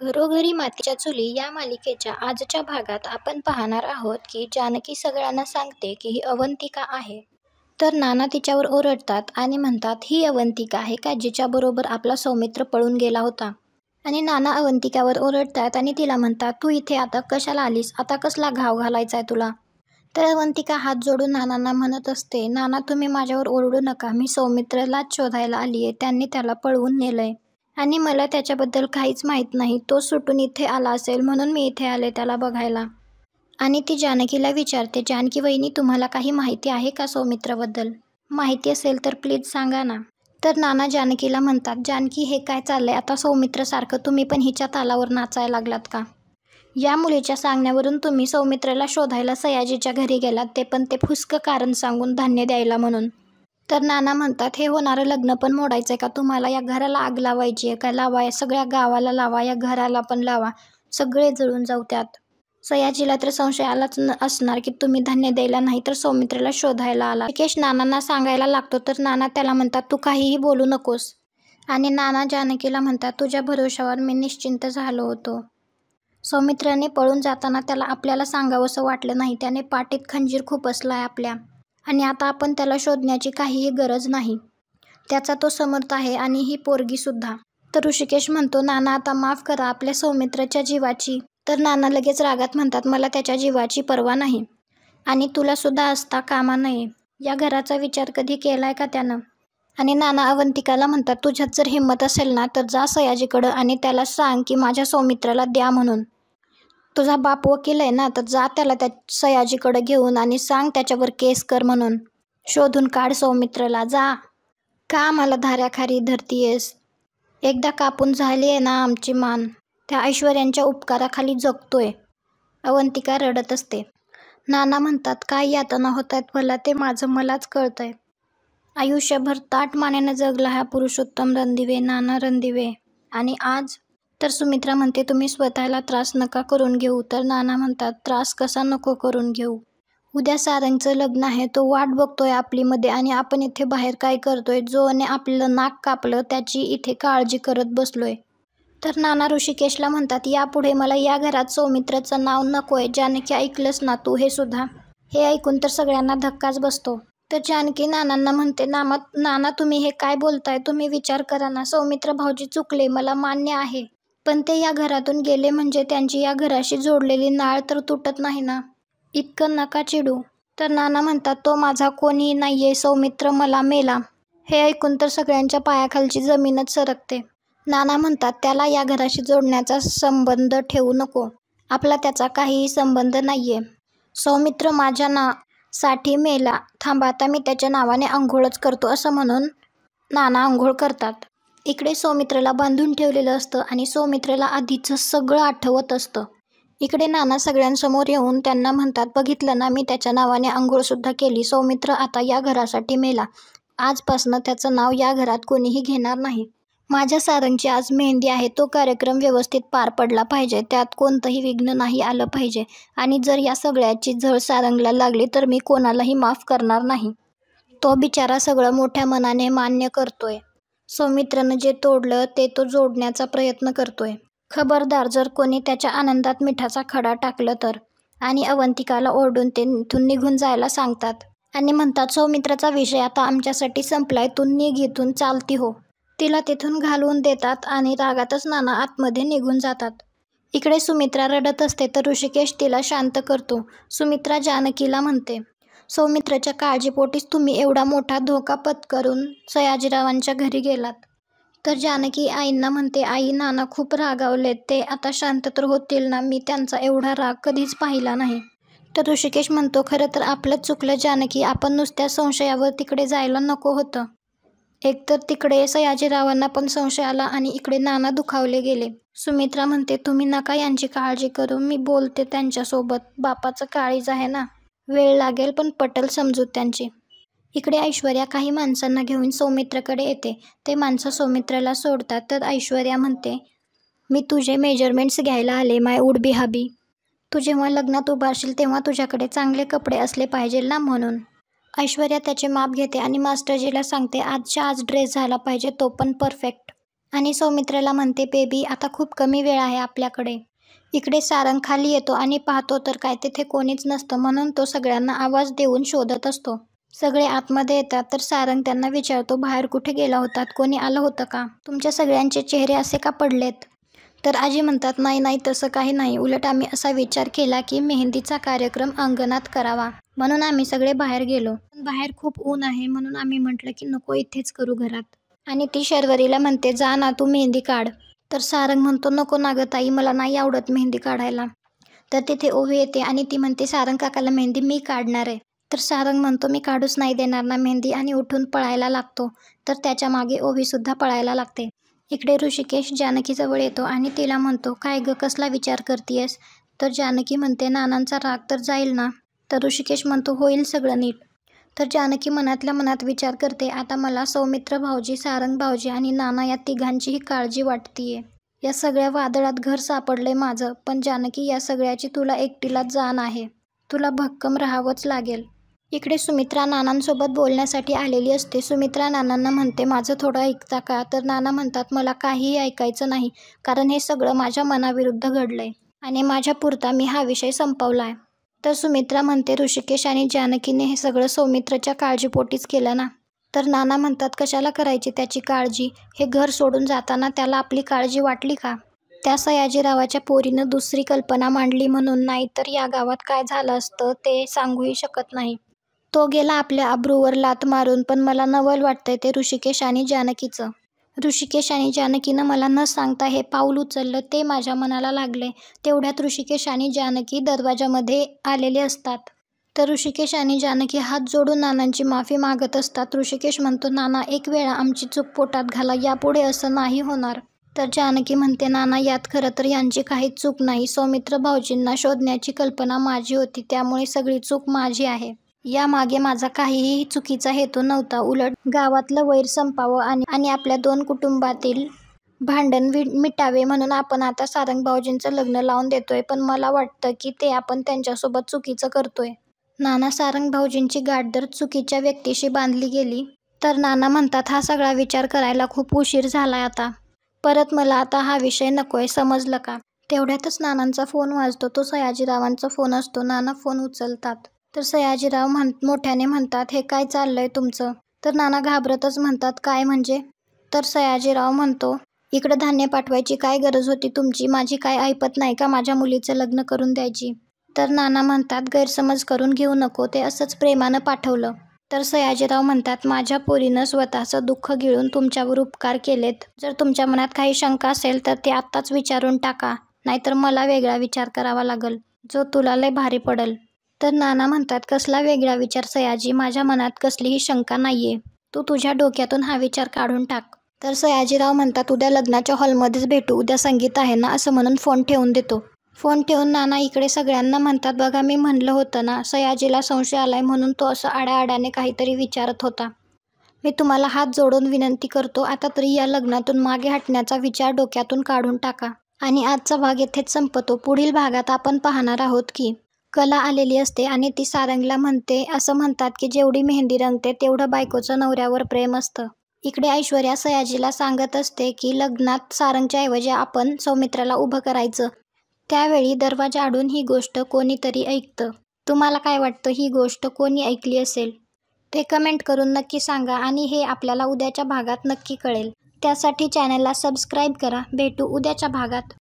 घरोघरी मातीच्या चुली या मालिकेच्या आजच्या भागात आपण पाहणार आहोत की जानकी सगळ्यांना सांगते की ही अवंतिका आहे. तर नाना तिच्यावर ओरडतात आणि म्हणतात, ही अवंतिका आहे का जिच्याबरोबर आपला सौमित्र पळून गेला होता. आणि नाना अवंतिकावर ओरडतात आणि तिला म्हणतात, तू इथे आता कशाला आलीस, आता कसला घाव घालायचा आहे तुला. तर अवंतिका हात जोडून नानांना म्हणत असते, नाना तुम्ही माझ्यावर ओरडू नका, मी सौमित्रलाच शोधायला आलीये, त्यांनी त्याला पळवून नेलंय. आणि मला त्याच्याबद्दल काहीच माहीत नाही, तो सुटून इथे आला असेल म्हणून मी इथे आले त्याला बघायला. आणि ती जानकीला विचारते, जानकी वहिनी तुम्हाला काही माहिती आहे का सौमित्राबद्दल? माहिती असेल तर प्लीज सांगा ना. तर नाना जानकीला म्हणतात, जानकी हे काय चाललंय आता सौमित्रसारखं, तुम्ही पण हिच्या तालावर नाचायला लागलात का? या मुलीच्या सांगण्यावरून तुम्ही सौमित्राला शोधायला सयाजीच्या घरी गेलात, ते पण ते फुसकं कारण सांगून धान्य द्यायला म्हणून. तर नाना म्हणतात, हे होणारं लग्न पण मोडायचंय का तुम्हाला? या घराला आग लावायची आहे का? लावा, सगळ्या गावाला लावा, या घराला पण लावा, सगळे जळून जाऊ त्यात. सयाजीला तर संशय आलाच असणार की तुम्ही धान्य द्यायला नाही तर सौमित्राला शोधायला आला. ऋषिकेश नानांना सांगायला लागतो तर नाना त्याला म्हणतात, तू काहीही बोलू नकोस. आणि नाना जानकीला म्हणतात, तुझ्या भरोशावर मी निश्चिंत झालो होतो. सौमित्राने पळून जाताना त्याला आपल्याला सांगावंसं वाटलं नाही, त्याने पाठीत खंजीर खुपसलाय आपल्या. आणि आता आपण त्याला शोधण्याची काहीही गरज नाही, त्याचा तो समर्थ आहे आणि ही पोरगी सुद्धा. तर ऋषिकेश म्हणतो, नाना आता माफ करा आपल्या सौमित्राच्या जीवाची. तर नाना लगेच रागात म्हणतात, मला त्याच्या जीवाची पर्वा नाही आणि तुला सुद्धा असता कामा नये. या घराचा विचार कधी केलाय का त्यानं? आणि नाना अवंतिकाला म्हणतात, तुझ्यात जर हिंमत असेल ना तर जा सयाजीकडं आणि त्याला सांग की माझ्या सौमित्राला द्या म्हणून. तुझा बाप वकील आहे ना, तर जा त्याला त्या सयाजीकडे घेऊन आणि सांग त्याच्यावर केस कर म्हणून. शोधून काढ सौमित्रला, जा. का आम्हाला धाऱ्याखारी धरतीयेस? एकदा कापून झाली आहे ना आमची मान, त्या ऐश्वर्यांच्या उपकाराखाली जगतोय. अवंतिका रडत असते. नाना म्हणतात, काय यातना होत आहेत मला ते माझं मलाच कळतंय. आयुष्यभर ताठ मानेनं जगला हा पुरुषोत्तम रणदिवे, नाना रणदिवे. आणि आज तर सुमित्रा म्हणते, तुम्ही स्वतःला त्रास नका करून घेऊ. तर नाना म्हणतात, त्रास कसा नको करून घेऊ? उद्या सारंगचं लग्न आहे, तो वाट बघतोय आपलीमध्ये आणि आपण इथे बाहेर काय करतोय? जोने आपलं नाक कापलं त्याची इथे काळजी करत बसलोय. तर नाना ऋषिकेशला म्हणतात, यापुढे मला या घरात सौमित्राचं नाव नकोय. जानकी ऐकलंस ना तू हे सुद्धा? हे ऐकून तर सगळ्यांना धक्काच बसतो. तर जानकी नानांना म्हणते, नाना तुम्ही हे काय बोलताय? तुम्ही विचार करा ना, सौमित्र भाऊजी चुकले, मला मान्य आहे, पण ते या घरातून गेले म्हणजे त्यांची या घराशी जोडलेली नाळ तर तुटत नाही ना. इतकं नका चिडू. तर नाना म्हणतात, तो माझा कोणीही नाहीये, सौमित्र मला मेला. हे ऐकून तर सगळ्यांच्या पायाखालची जमीनच सरकते. नाना म्हणतात, त्याला या घराशी जोडण्याचा संबंध ठेवू नको, आपला त्याचा काहीही संबंध नाहीये. सौमित्र माझ्या साठी मेला, थांबा आता मी त्याच्या नावाने अंघोळच करतो, असं म्हणून नाना अंघोळ करतात. इकडे सौमित्रला बांधून ठेवलेलं असतं आणि सौमित्रला आधीचं सगळं आठवत असतं. इकडे नाना सगळ्यांसमोर येऊन त्यांना म्हणतात, बघितलं ना, मी त्याच्या नावाने अंघोळसुद्धा केली. सौमित्र आता या घरासाठी मेला. आजपासनं त्याचं नाव या घरात कोणीही घेणार नाही. माझ्या सारंगची आज मेहंदी आहे, तो कार्यक्रम व्यवस्थित पार पडला पाहिजे, त्यात कोणतंही विघ्न नाही आलं पाहिजे. आणि जर या सगळ्याची झळ सारंगला लागली तर मी कोणालाही माफ करणार नाही. तो बिचारा सगळं मोठ्या मनाने मान्य करतोय. सौमित्रनं जे तोडलं ते तो जोडण्याचा प्रयत्न करतोय. खबरदार जर कोणी त्याच्या आनंदात मिठाचा खडा टाकलं तर. आणि अवंतिकाला ओरडून ते इथून निघून जायला सांगतात आणि म्हणतात, सौमित्राचा विषय आता आमच्यासाठी संपलाय, तू निघ इथून, चालती हो. तिला तिथून घालवून देतात आणि रागातच नाना आतमध्ये निघून जातात. इकडे सुमित्रा रडत असते तर ऋषिकेश तिला शांत करतो. सुमित्रा जानकीला म्हणते, सौमित्राच्या काळजीपोटीच तुम्ही एवढा मोठा धोका पत्करून सयाजीरावांच्या घरी गेलात. तर जानकी आईंना म्हणते, आई नाना खूप रागावलेत, ते आता शांत तर होतील ना? मी त्यांचा एवढा राग कधीच पाहिला नाही. तर ऋषिकेश म्हणतो, खरं तर आपलंच चुकलं जानकी, आपण नुसत्या संशयावर तिकडे जायला नको होतं. एकतर तिकडे सयाजीरावांना पण संशय आला आणि इकडे नाना दुखावले गेले. सुमित्रा म्हणते, तुम्ही नका यांची काळजी करू, मी बोलते त्यांच्यासोबत, बापाचं काळीज आहे ना, वेळ लागेल पण पटेल समजूत त्यांची. इकडे ऐश्वर्या काही माणसांना घेऊन सौमित्राकडे येते. ते माणसं सौमित्राला सोडतात. तर ऐश्वर्या म्हणते, मी तुझे मेजरमेंट्स घ्यायला आले माय वूड बी हबी. तू जेव्हा लग्नात उभारशील तेव्हा तुझ्याकडे चांगले कपडे असले पाहिजे ना म्हणून. ऐश्वर्या त्याचे माप घेते आणि मास्टरजीला सांगते, आजच्या आज ड्रेस झाला पाहिजे, तो पण परफेक्ट. आणि सौमित्राला म्हणते, बेबी आता खूप कमी वेळ आहे आपल्याकडे. इकडे सारंग खाली येतो आणि पाहतो तर काय तिथे कोणीच नसतं, म्हणून तो सगळ्यांना आवाज देऊन शोधत असतो. सगळे आतमध्ये येतात तर सारंग त्यांना विचारतो, बाहेर कुठे गेला होतात, कोणी आलं होतं का, तुमच्या सगळ्यांचे चेहरे असे का पडलेत? तर आजी म्हणतात, नाही नाही तसं काही नाही, उलट आम्ही असा विचार केला की मेहंदीचा कार्यक्रम अंगणात करावा, म्हणून आम्ही सगळे बाहेर गेलो. पण बाहेर खूप ऊन आहे म्हणून आम्ही म्हटलं की नको इथेच करू घरात. आणि ती शर्वरीला म्हणते, जा ना तू मेहंदी काढ. तर सारंग म्हणतो, नको ना गं ताई, मला नाही आवडत मेहंदी काढायला. तर तिथे ओवी येते आणि ती म्हणते, सारंग काकाला मेहंदी मी काढणार आहे. तर सारंग म्हणतो, मी काढूच नाही देणार ना मेहंदी, आणि उठून पळायला लागतो. तर त्याच्या मागे ओवीसुद्धा पळायला लागते. इकडे ऋषिकेश जानकीजवळ येतो आणि तिला म्हणतो, काय गं कसला विचार करतीयस? तर जानकी म्हणते, नानांचा राग तर जाईल ना? तर ऋषिकेश म्हणतो, होईल सगळं नीट. तर जानकी मनातल्या मनात विचार करते, आता मला सौमित्र भाऊजी, सारंग भाऊजी आणि नाना या तिघांचीही काळजी वाटतीये. या सगळ्या वादळात घर सापडलंय माझं, पण जानकी या सगळ्याची तुला एकटीलाच जाण आहे. तुला भक्कम राहावंच लागेल. इकडे सुमित्रा नानांसोबत बोलण्यासाठी आलेली असते. सुमित्रा नानांना म्हणते, माझं थोडं ऐकता का? तर नाना म्हणतात, मला काहीही ऐकायचं नाही, कारण हे सगळं माझ्या मनाविरुद्ध घडलंय आणि माझ्यापुरता मी हा विषय संपवलाय. तर सुमित्रा म्हणते, ऋषिकेश आणि जानकीने हे सगळं सौमित्रच्या काळजीपोटीच केलं ना? तर नाना म्हणतात, कशाला करायची त्याची काळजी? हे घर सोडून जाताना त्याला आपली काळजी वाटली का? त्या सयाजीरावाच्या पोरीनं दुसरी कल्पना मांडली म्हणून, नाही तर या गावात काय झालं असतं ते सांगूही शकत नाही. तो गेला आपल्या अब्रूवर लाथ मारून, पण मला नवल वाटतंय ते ऋषिकेश आणि जानकीचं. ऋषिकेश आणि जानकीनं मला न सांगता हे पाऊल उचललं ते माझ्या मनाला लागले. तेवढ्यात ऋषिकेश आणि जानकी दरवाजामध्ये आलेले असतात. तर ऋषिकेश आणि जानकी हात जोडून नानांची माफी मागत असतात. ऋषिकेश म्हणतो, नाना एक वेळा आमची चूक पोटात घाला, यापुढे असं नाही होणार. तर जानकी म्हणते, नाना यात खरं तर यांची काहीच चूक नाही. सौमित्र भाऊजींना शोधण्याची कल्पना माझी होती, त्यामुळे सगळी चूक माझी आहे. यामागे माझा काहीही चुकीचा हेतू नव्हता. उलट गावातलं वैर संपावं आणि आपल्या दोन कुटुंबातील भांडण मिटावे म्हणून आपण आता सारंग भाऊजींचं लग्न लावून देतोय. पण मला वाटतं की ते आपण त्यांच्यासोबत चुकीचं करतोय. नाना, सारंग भाऊजींची गाठ जर चुकीच्या व्यक्तीशी बांधली गेली तर नाना म्हणतात, हा सगळा विचार करायला खूप उशीर झालाय आता. परत मला आता हा विषय नकोय, समजलं का? तेवढ्यातच नानांचा फोन वाजतो. तो सयाजीरावांचा फोन असतो. नाना फोन उचलतात. तर सयाजीराव मोठ्याने म्हणतात, हे काय चाललंय तुमचं? तर नाना घाबरतच म्हणतात, काय म्हणजे? तर सयाजीराव म्हणतो, इकडं धान्य पाठवायची काय गरज होती तुमची? माझी काय ऐपत नाही का माझ्या मुलीचं लग्न करून द्यायची? तर नाना म्हणतात, गैरसमज करून घेऊ नको, ते असंच प्रेमानं पाठवलं. तर सयाजीराव म्हणतात, माझ्या पोरीनं स्वतःचं दुःख गिळून तुमच्यावर उपकार केलेत. जर तुमच्या मनात काही शंका असेल तर ती आत्ताच विचारून टाका, नाहीतर मला वेगळा विचार करावा लागल, जो तुला लय भारी पडल. तर नाना म्हणतात, कसला वेगळा विचार सयाजी? माझ्या मनात कसलीही शंका नाहीये. तू तुझ्या डोक्यातून हा विचार काढून टाक. तर सयाजीराव म्हणतात, उद्या लग्नाच्या हॉलमध्येच भेटू, उद्या संगीत आहे ना, असं म्हणून फोन ठेवून देतो. फोन ठेवून नाना इकडे सगळ्यांना म्हणतात, बघा मी म्हणलं होतं ना, सयाजीला संशय आलाय म्हणून तो असं आड्याआड्याने काहीतरी विचारत होता. मी तुम्हाला हात जोडून विनंती करतो, आता तरी या लग्नातून मागे हटण्याचा विचार डोक्यातून काढून टाका. आणि आजचा भाग येथेच संपतो. पुढील भागात आपण पाहणार आहोत की कला आलेली असते आणि ती सारंगला म्हणते, असं म्हणतात की जेवढी मेहंदी रंगते तेवढं बायकोचं नवऱ्यावर प्रेम असतं. इकडे ऐश्वर्या सयाजीला सांगत असते की लग्नात सारंगच्या ऐवजी आपण सौमित्राला उभं करायचं. त्यावेळी दरवाजा आडून ही गोष्ट कोणीतरी ऐकतं. तुम्हाला काय वाटतं, ही गोष्ट कोणी ऐकली असेल? ते कमेंट करून नक्की सांगा आणि हे आपल्याला उद्याच्या भागात नक्की कळेल. त्यासाठी चॅनलला सबस्क्राईब करा. भेटू उद्याच्या भागात.